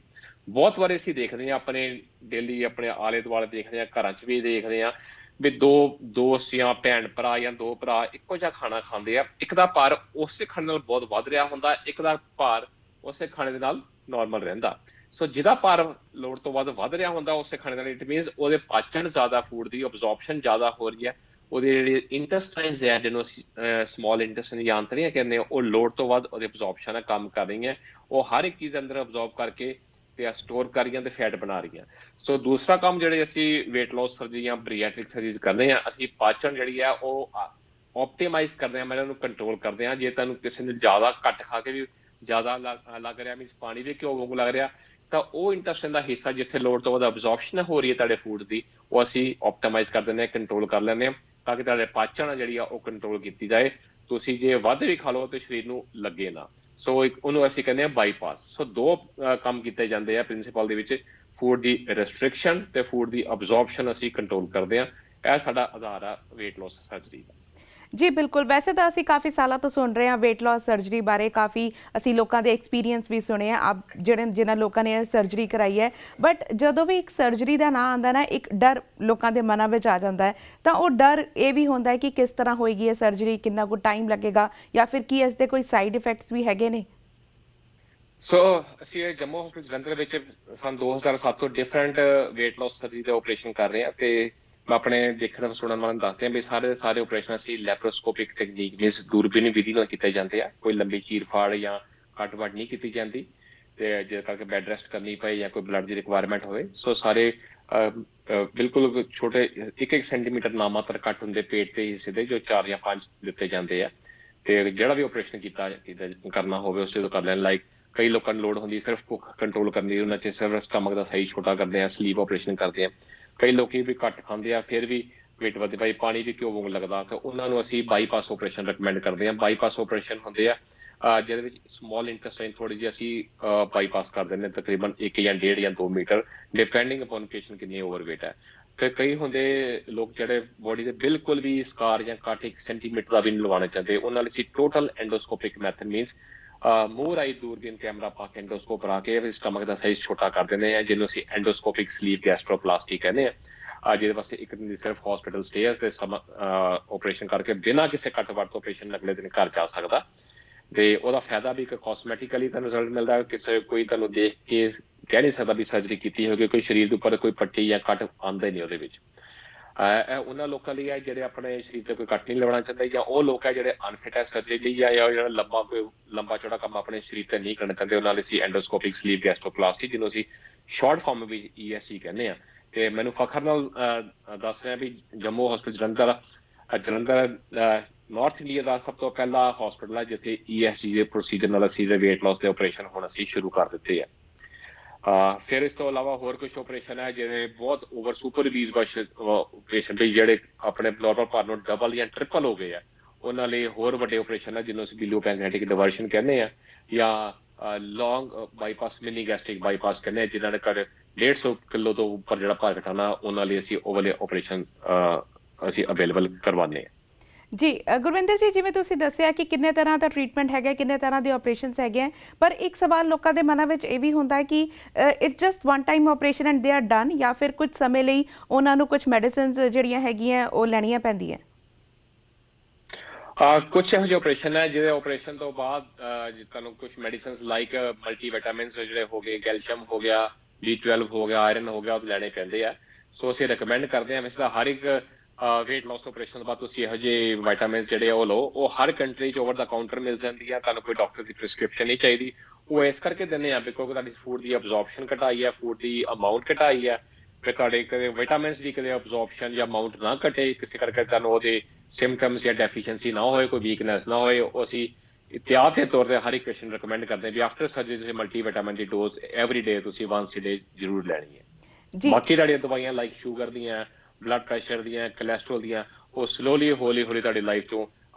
ਬਹੁਤ ਵਾਰੀ ਅਸੀਂ ਦੇਖਦੇ ਹਾਂ ਆਪਣੇ ਡੇਲੀ ਆਪਣੇ ਆਲੇ ਦੁਆਲੇ ਦੇਖਦੇ ਹਾਂ, ਘਰਾਂ 'ਚ ਵੀ ਦੇਖਦੇ ਹਾਂ ਵੀ ਦੋ ਦੋਸਤ ਜਾਂ ਭੈਣ ਭਰਾ ਜਾਂ ਦੋ ਭਰਾ ਇੱਕੋ ਜਿਹਾ ਖਾਣਾ ਖਾਂਦੇ ਆ, ਇੱਕ ਦਾ ਭਾਰ ਉਸੇ ਖਾਣੇ ਨਾਲ ਬਹੁਤ ਵੱਧ ਰਿਹਾ ਹੁੰਦਾ, ਇੱਕ ਦਾ ਭਾਰ ਉਸੇ ਖਾਣੇ ਦੇ ਨਾਲ ਨਾਰਮਲ ਰਹਿੰਦਾ। ਸੋ ਜਿਹਦਾ ਭਾਰ ਲੋੜ ਤੋਂ ਵੱਧ ਰਿਹਾ ਹੁੰਦਾ ਉਸੇ ਖਾਣੇ ਨਾਲ, ਇਟ ਮੀਨਸ ਉਹਦੇ ਪਾਚਨ ਜ਼ਿਆਦਾ, ਫੂਡ ਦੀ ਅਬਜ਼ੌਰਪਸ਼ਨ ਜ਼ਿਆਦਾ ਹੋ ਰਹੀ ਹੈ, ਉਹਦੇ ਜਿਹੜੇ ਇੰਟੈਸਟਾਈਨਸ ਹੈ ਜਿਹਨੂੰ ਅਸੀਂ ਸਮਾਲ ਇੰਟੈਸਟਾਈਨ ਜਾਂ ਆਂਤੜੀਆਂ ਕਹਿੰਦੇ ਹਾਂ, ਉਹ ਲੋੜ ਤੋਂ ਵੱਧ ਉਹਦੀ ਅਬਜ਼ੌਰਪਸ਼ਨ ਹੈ ਕੰਮ ਕਰ ਰਹੀਆਂ, ਉਹ ਹਰ ਇੱਕ ਚੀਜ਼ ਅੰਦਰ ਅਬਜ਼ੌਰਬ ਕਰਕੇ ਤੇ ਸਟੋਰ ਕਰ ਰਹੀਆਂ ਤੇ ਫੈਟ ਬਣਾ ਰਹੀਆਂ। ਸੋ ਦੂਸਰਾ ਕੰਮ ਜਿਹੜੇ ਅਸੀਂ ਵੇਟ ਲਾਸ ਸਰਜਰੀ ਜਾਂ ਬੈਰੀਐਟ੍ਰਿਕ ਸਰਜਰੀ ਕਰਦੇ ਹਾਂ, ਅਸੀਂ ਪਾਚਨ ਜਿਹੜੀ ਹੈ ਉਹ ਆਪਟੀਮਾਈਜ਼ ਕਰਦੇ ਹਾਂ, ਮੈਂ ਇਹਨੂੰ ਕੰਟਰੋਲ ਕਰਦੇ ਹਾਂ। ਜੇ ਤੁਹਾਨੂੰ ਕਿਸੇ ਨੇ ਜ਼ਿਆਦਾ ਘੱਟ ਖਾ ਕੇ ਵੀ ਜ਼ਿਆਦਾ ਲੱਗ ਰਿਹਾ, ਮੀਨਸ ਪਾਣੀ ਵੀ ਘਿਓ ਵਾਂਗੂ ਲੱਗ ਰਿਹਾ, ਤਾਂ ਉਹ ਇੰਟੈਸਟਾਈਨ ਦਾ ਹਿੱਸਾ ਜਿੱਥੇ ਲੋੜ ਤੋਂ ਵੱਧ ਅਬਜ਼ੌਰਪਸ਼ਨ ਹੋ ਰਹੀ ਹੈ ਤੁਹਾਡੇ ਫੂਡ ਦੀ, ਉਹ ਅਸੀਂ ਆਪਟੀਮਾਈਜ਼ ਕਰ ਦਿੰਦੇ ਹਾਂ, ਕੰਟਰੋਲ ਕਰ ਲੈਂਦੇ ਹਾਂ, ਤਾਂ ਕਿ ਤੁਹਾਡੇ ਪਾਚਨ ਜਿਹੜੀ ਆ ਉਹ ਕੰਟਰੋਲ ਕੀਤੀ ਜਾਏ। ਤੁਸੀਂ ਜੇ ਵੱਧ ਵੀ ਖਾ ਲਓ ਤੇ ਸਰੀਰ ਨੂੰ ਲੱਗੇ ਨਾ। ਸੋ ਉਹਨੂੰ ਅਸੀਂ ਕਹਿੰਦੇ ਹਾਂ ਬਾਈਪਾਸ। ਸੋ ਦੋ ਕੰਮ ਕੀਤੇ ਜਾਂਦੇ ਆ ਪ੍ਰਿੰਸੀਪਲ ਦੇ ਵਿੱਚ, ਫੂਡ ਦੀ ਰੈਸਟ੍ਰਿਕਸ਼ਨ ਤੇ ਫੂਡ ਦੀ ਅਬਜ਼ੌਰਪਸ਼ਨ ਅਸੀਂ ਕੰਟਰੋਲ ਕਰਦੇ ਹਾਂ। ਇਹ ਸਾਡਾ ਆਧਾਰ ਆ ਵੇਟ ਲਾਸ ਸਰਜਰੀ ਦਾ। ਜੀ ਬਿਲਕੁਲ, ਵੈਸੇ ਤਾਂ ਅਸੀਂ ਕਾਫੀ ਸਾਲਾਂ ਤੋਂ ਸੁਣ ਰਹੇ ਹਾਂ ਵੇਟ ਲਾਸ ਸਰਜਰੀ ਬਾਰੇ, ਕਾਫੀ ਅਸੀਂ ਲੋਕਾਂ ਦੇ ਐਕਸਪੀਰੀਅੰਸ ਵੀ ਸੁਣੇ ਆ ਜਿਨ੍ਹਾਂ ਲੋਕਾਂ ਨੇ ਸਰਜਰੀ ਕਰਾਈ ਹੈ। ਬਟ ਜਦੋਂ ਵੀ ਇੱਕ ਸਰਜਰੀ ਦਾ ਨਾਂ ਆਉਂਦਾ ਨਾ, ਇੱਕ ਡਰ ਲੋਕਾਂ ਦੇ ਮਨਾਂ ਵਿੱਚ ਆ ਜਾਂਦਾ ਹੈ, ਤਾਂ ਉਹ ਡਰ ਇਹ ਵੀ ਹੁੰਦਾ ਹੈ ਕਿ ਕਿਸ ਤਰ੍ਹਾਂ ਹੋਏਗੀ ਇਹ ਸਰਜਰੀ, ਕਿੰਨਾ ਕੁ ਟਾਈਮ ਲੱਗੇਗਾ, ਜਾਂ ਫਿਰ ਕੀ ਇਸ ਦੇ ਕੋਈ ਸਾਈਡ ਇਫੈਕਟਸ ਵੀ ਹੈਗੇ ਨੇ? ਸੋ ਅਸੀਂ ਜੰਮੂ ਹਸਪੀਟਲ ਜਲੰਧਰ ਵਿੱਚ ਸਨ 2007 ਤੋਂ ਡਿਫਰੈਂਟ ਵੇਟ ਲਾਸ ਸਰਜਰੀ ਦੇ ਆਪਰੇਸ਼ਨ ਕਰ ਰਹੇ ਹਾਂ, ਤੇ ਮੈਂ ਆਪਣੇ ਦੇਖਣ ਸੁਣਨ ਵਾਲਿਆਂ ਨੂੰ ਦੱਸਦੇ ਹਾਂ ਵੀ ਸਾਰੇ ਆਪਰੇਸ਼ਨ ਅਸੀਂ ਲੈਪਰੋਸਕੋਪਿਕ ਟੈਕਨੀਕ ਮੀਨਸ ਦੂਰਬੀਨ ਵਿਧੀ ਨਾਲ ਕੀਤੇ ਜਾਂਦੇ ਆ। ਕੋਈ ਲੰਬੀ ਚੀਰ ਫਾੜ ਜਾਂ ਕੱਟ ਵੱਢ ਨਹੀਂ ਕੀਤੀ ਜਾਂਦੀ, ਤੇ ਜਿਸ ਕਰਕੇ ਬੈੱਡ ਰੈਸਟ ਕਰਨੀ ਪਏ ਜਾਂ ਕੋਈ ਬਲੱਡ ਦੀ ਰਿਕੁਆਇਰਮੈਂਟ ਹੋਵੇ। ਸੋ ਸਾਰੇ ਬਿਲਕੁਲ ਛੋਟੇ 1-1 ਸੈਂਟੀਮੀਟਰ ਨਾਮਾਤਰ ਕੱਟ ਹੁੰਦੇ ਪੇਟ ਦੇ ਹਿੱਸੇ ਦੇ, ਜੋ 4 ਜਾਂ 5 ਦਿੱਤੇ ਜਾਂਦੇ ਆ, ਤੇ ਜਿਹੜਾ ਵੀ ਆਪਰੇਸ਼ਨ ਕਰਨਾ ਹੋਵੇ ਉਸ ਤੋਂ ਕਰ ਲੈਣ। ਲਾਈਕ ਕਈ ਲੋਕਾਂ ਨੂੰ ਲੋੜ ਹੁੰਦੀ ਸਿਰਫ ਭੁੱਖ ਕੰਟਰੋਲ ਕਰਨ ਦੀ, ਉਹਨਾਂ 'ਚ ਸਿਰਫ ਸਟਮਕ ਦਾ ਸਾਈਜ਼ ਛੋਟਾ ਕਰਦੇ ਆ, ਸਲੀਪ ਆਪਰੇਸ਼ਨ ਕਰਦੇ ਆ। ਕਈ ਲੋਕੀ ਵੀ ਘੱਟ ਖਾਂਦੇ ਆ ਫਿਰ ਵੀ ਵੇਟ ਵਧੇ ਭਾਈ, ਪਾਣੀ ਵੀ ਘਿਓ ਵਾਂਗ ਲੱਗਦਾ, ਤਾਂ ਉਹਨਾਂ ਨੂੰ ਅਸੀਂ ਬਾਈਪਾਸ ਆਪਰੇਸ਼ਨ ਰਿਕਮੈਂਡ ਕਰਦੇ ਹਾਂ। ਬਾਈਪਾਸ ਆਪਰੇਸ਼ਨ ਹੁੰਦੇ ਆ ਜਿਹਦੇ ਵਿੱਚ ਸਮਾਲ ਇੰਟੈਸਟਾਈਨ ਥੋੜੀ ਜਿਹੀ ਅਸੀਂ ਬਾਈਪਾਸ ਕਰ ਦਿੰਦੇ ਹਾਂ, ਤਕਰੀਬਨ 1 ਜਾਂ 1.5 ਜਾਂ 2 ਮੀਟਰ ਡਿਪੈਂਡਿੰਗ ਅਪਨ ਪੇਸ਼ੈਂਟ ਕਿੰਨੀ ਓਵਰਵੇਟ ਹੈ। ਤੇ ਕਈ ਹੁੰਦੇ ਲੋਕ ਜਿਹੜੇ ਬੋਡੀ ਦੇ ਬਿਲਕੁਲ ਵੀ ਸਕਾਰ ਜਾਂ ਕੱਟ 1 ਸੈਂਟੀਮੀਟਰ ਦਾ ਵੀ ਨਹੀਂ ਲਵਾਉਣਾ ਚਾਹੁੰਦੇ, ਉਹਨਾਂ ਲਈ ਅਸੀਂ ਟੋਟਲ ਐਂਡੋਸਕੋਪਿਕ ਮੈਥਡ ਮੀਨਸ ਮੂੰਹ ਰਾਹੀਂ ਦੂਰਬੀਨ ਕੈਮਰਾ ਪਾ ਕੇ ਐਂਡੋਸਕੋਪ ਕਰਾ ਕੇ ਸਟਮਕ ਦਾ ਸਾਈਜ਼ ਛੋਟਾ ਕਰ ਦਿੰਦੇ ਆ, ਜਿਹਨੂੰ ਅਸੀਂ ਐਂਡੋਸਕੋਪਿਕ ਸਲੀਵ ਗੈਸਟ੍ਰੋਪਲਾਸਟੀ ਕਹਿੰਦੇ ਆ। ਜਿਹਦੇ ਵਾਸਤੇ ਇੱਕ ਦਿਨ ਦੀ ਸਿਰਫ ਹਸਪੀਟਲ ਸਟੇ ਤੇ ਆਪਰੇਸ਼ਨ ਕਰਕੇ ਬਿਨਾਂ ਕਿਸੇ ਕੱਟ ਵੱਟ ਤੋਂ ਪੇਸ਼ੈਂਟ ਅਗਲੇ ਦਿਨ ਘਰ ਜਾ ਸਕਦਾ। ਤੇ ਉਹਦਾ ਫਾਇਦਾ ਵੀ ਇੱਕ ਕਾਸਮੈਟਿਕਲੀ ਤਾਂ ਰਿਜ਼ਲਟ ਮਿਲਦਾ, ਕਿਸੇ ਕੋਈ ਤੁਹਾਨੂੰ ਦੇਖ ਕੇ ਕਹਿ ਨਹੀਂ ਸਕਦਾ ਵੀ ਸਰਜਰੀ ਕੀਤੀ ਹੋਵੇ, ਕੋਈ ਸਰੀਰ ਦੇ ਉੱਪਰ ਕੋਈ ਪੱਟੀ ਜਾਂ ਕੱਟ ਆਉਂਦੇ ਨਹੀਂ ਉਹਦੇ ਵਿੱਚ। ਇਹ ਉਹਨਾਂ ਲੋਕਾਂ ਲਈ ਹੈ ਜਿਹੜੇ ਆਪਣੇ ਸਰੀਰ ਤੇ ਕੋਈ ਕੱਟ ਨਹੀਂ ਲਵਾਉਣਾ ਚਾਹੁੰਦੇ, ਜਾਂ ਉਹ ਲੋਕ ਹੈ ਜਿਹੜੇ ਅਨਫਿਟ ਹੈ ਸਰਜਰੀ ਲਈ, ਜਾਂ ਜਿਹੜਾ ਲੰਬਾ ਚੌੜਾ ਕੰਮ ਆਪਣੇ ਸਰੀਰ ਤੇ ਨਹੀਂ ਕਰਨਾ ਚਾਹੁੰਦੇ, ਉਹਨਾਂ ਲਈ ਅਸੀਂ ਐਂਡੋਸਕੋਪਿਕ ਸਲੀਪ ਗੈਸਟ੍ਰੋਪਲਾਸਟੀ, ਜਿਹਨੂੰ ਅਸੀਂ ਸ਼ਾਰਟ ਫਾਰਮ ਵਿੱਚ ESG ਕਹਿੰਦੇ ਆ। ਤੇ ਮੈਨੂੰ ਫਖਰ ਨਾਲ ਦੱਸ ਰਿਹਾ ਵੀ Jammu hospital Jalandhar north India ਦਾ ਸਭ ਤੋਂ ਪਹਿਲਾ ਹਸਪੀਟਲ ਹੈ ਜਿੱਥੇ ESG ਦੇ ਪ੍ਰੋਸੀਜਰ ਨਾਲ ਅਸੀਂ ਵੇਟ ਲਾਸ ਦੇ ਆਪਰੇਸ਼ਨ ਹੁਣ ਅਸੀਂ ਸ਼ੁਰੂ ਕਰ ਦਿੱਤੇ ਆ। ਫਿਰ ਇਸ ਤੋਂ ਇਲਾਵਾ ਹੋਰ ਕੁਝ ਆਪਰੇਸ਼ਨ ਹੈ ਜਿਹੜੇ ਬਹੁਤ ਓਵਰ ਸੁਪਰ ਰਿਲੀਜ਼ ਆਪਰੇਸ਼ਨ ਵੀ ਜਿਹੜੇ ਆਪਣੇ ਨੋਰਮਲ ਭਾਰ ਨੂੰ ਡਬਲ ਜਾਂ ਟ੍ਰਿਪਲ ਹੋ ਗਏ ਆ, ਉਹਨਾਂ ਲਈ ਹੋਰ ਵੱਡੇ ਆਪਰੇਸ਼ਨ ਹੈ ਜਿਹਨੂੰ ਅਸੀਂ ਬਿਲੋ ਪੈਨਕ੍ਰੀਆਟਿਕ ਡਿਵਰਸ਼ਨ ਕਹਿੰਦੇ ਆ, ਜਾਂ ਲੌਂਗ ਬਾਈਪਾਸ ਮਿਨੀ ਗੈਸਟ੍ਰਿਕ ਬਾਈਪਾਸ ਕਹਿੰਦੇ ਆ, ਜਿਨ੍ਹਾਂ ਨੇ ਕਰ 150 ਕਿਲੋ ਤੋਂ ਉੱਪਰ ਜਿਹੜਾ ਭਾਰ ਘਟਾਉਣਾ, ਉਹਨਾਂ ਲਈ ਅਸੀਂ ਉਹ ਵਾਲੇ ਆਪਰੇਸ਼ਨ ਅਸੀਂ ਅਵੇਲੇਬਲ ਕਰਵਾਉਂਦੇ ਹਾਂ। ਜੀ ਗੁਰਵਿੰਦਰ ਜੀ, ਜਿਵੇਂ ਤੁਸੀਂ ਦੱਸਿਆ ਕਿ ਕਿੰਨੇ ਤਰ੍ਹਾਂ ਦਾ ਟ੍ਰੀਟਮੈਂਟ ਹੈਗਾ, ਕਿੰਨੇ ਤਰ੍ਹਾਂ ਦੇ ਆਪਰੇਸ਼ਨਸ ਹੈਗੇ ਆ, ਪਰ ਇੱਕ ਸਵਾਲ ਲੋਕਾਂ ਦੇ ਮਨਾਂ ਵਿੱਚ ਇਹ ਵੀ ਹੁੰਦਾ ਹੈ ਕਿ it's just one time operation and they are done, ਜਾਂ ਫਿਰ ਕੁਝ ਸਮੇਂ ਲਈ ਉਹਨਾਂ ਨੂੰ ਕੁਝ ਮੈਡੀਸਿਨਸ ਜਿਹੜੀਆਂ ਹੈਗੀਆਂ ਉਹ ਲੈਣੀਆਂ ਪੈਂਦੀਆਂ? ਕੁਛ ਇਹੋ ਜਿਹੇ ਆਪਰੇਸ਼ਨ ਹੈ ਜਿਹਦੇ ਆਪਰੇਸ਼ਨ ਤੋਂ ਬਾਅਦ ਤੁਹਾਨੂੰ ਕੁਝ ਮੈਡੀਸਿਨਸ ਲਾਈਕ ਮਲਟੀਵਿਟਾਮਿਨਸ ਜਿਹੜੇ ਹੋ ਗਏ, ਕੈਲਸ਼ੀਅਮ ਹੋ ਗਿਆ, B12 ਹੋ ਗਿਆ, ਆਇਰਨ ਹੋ ਗਿਆ, ਉਹ ਲੈਣੇ ਪੈਂਦੇ ਆ। ਸੋ ਅਸੀਂ ਰਿਕਮੈਂਡ ਕਰਦੇ ਹਾਂ, ਵੈਸੇ ਤਾਂ ਹਰ ਇੱਕ ਵੇਟ ਲਾਸ ਆਪਰੇਸ਼ਨ ਤੋਂ ਬਾਅਦ ਤੁਸੀਂ ਇਹੋ ਜਿਹੇ ਵਿਟਾਮਿਨਸ ਜਿਹੜੇ ਉਹ ਲਓ। ਉਹ ਹਰ ਕੰਟਰੀ 'ਚ ਓਵਰ ਦਾ ਕਾਊਂਟਰ ਮਿਲ ਜਾਂਦੀ ਆ, ਤੁਹਾਨੂੰ ਕੋਈ ਡਾਕਟਰ ਦੀ ਪ੍ਰਿਸਕ੍ਰਿਪਸ਼ਨ ਨਹੀਂ ਚਾਹੀਦੀ। ਉਹ ਇਸ ਕਰਕੇ ਦਿੰਦੇ ਆ ਬਿਕੋਜ਼ ਤੁਹਾਡੀ ਫੂਡ ਦੀ ਅਬਜ਼ੌਰਪਸ਼ਨ ਘਟਾਈ ਹੈ, ਫੂਡ ਦੀ ਅਮਾਊਂਟ ਘਟਾਈ ਹੈ, ਫਿਰ ਤੁਹਾਡੇ ਕਦੇ ਵਿਟਾਮਿਨਸ ਦੀ ਕਦੇ ਅਬਜ਼ੌਰਪਸ਼ਨ ਜਾਂ ਅਮਾਊਂਟ ਨਾ ਘਟੇ, ਕਿਸੇ ਕਰਕੇ ਤੁਹਾਨੂੰ ਉਹਦੇ ਸਿੰਪਟਮਸ ਜਾਂ ਡੈਫੀਸ਼ੀਐਂਸੀ ਨਾ ਹੋਏ, ਕੋਈ ਵੀਕਨੈਸ ਨਾ ਹੋਏ। ਉਹ ਅਸੀਂ ਇhtiyat ਦੇ ਤੌਰ ਤੇ ਹਰ ਇੱਕ ਪੇਸ਼ੈਂਟ ਰਿਕਮੈਂਡ ਕਰਦੇ ਹਾਂ ਵੀ ਆਫਟਰ ਸਰਜਰੀ ਤੁਸੀਂ ਮਲਟੀਵਿਟਾਮਿਨ ਦੀ ਡੋਜ਼ ਐਵਰੀ ਡੇ ਤੁਸੀਂ ਵਾਂਸ ਡੇ ਜ਼ਰੂਰ ਲੈਣੀ ਹੈ। ਬਾਕੀ ਤੁਹਾਡੀਆਂ ਦਵਾਈਆਂ ਲਾਈਕ ਸ਼ੂਗਰ ਦੀਆਂ, ਬਲੱਡ ਪ੍ਰੈਸ਼ਰ ਦੀਆਂ, ਕੋਲੈਸਟਰੋਲ ਦੀਆਂ, ਉਹ ਸਲੋਲੀ ਹੌਲੀ ਤੁਹਾਡੀ ਲਾਈਫ ਤੋਂ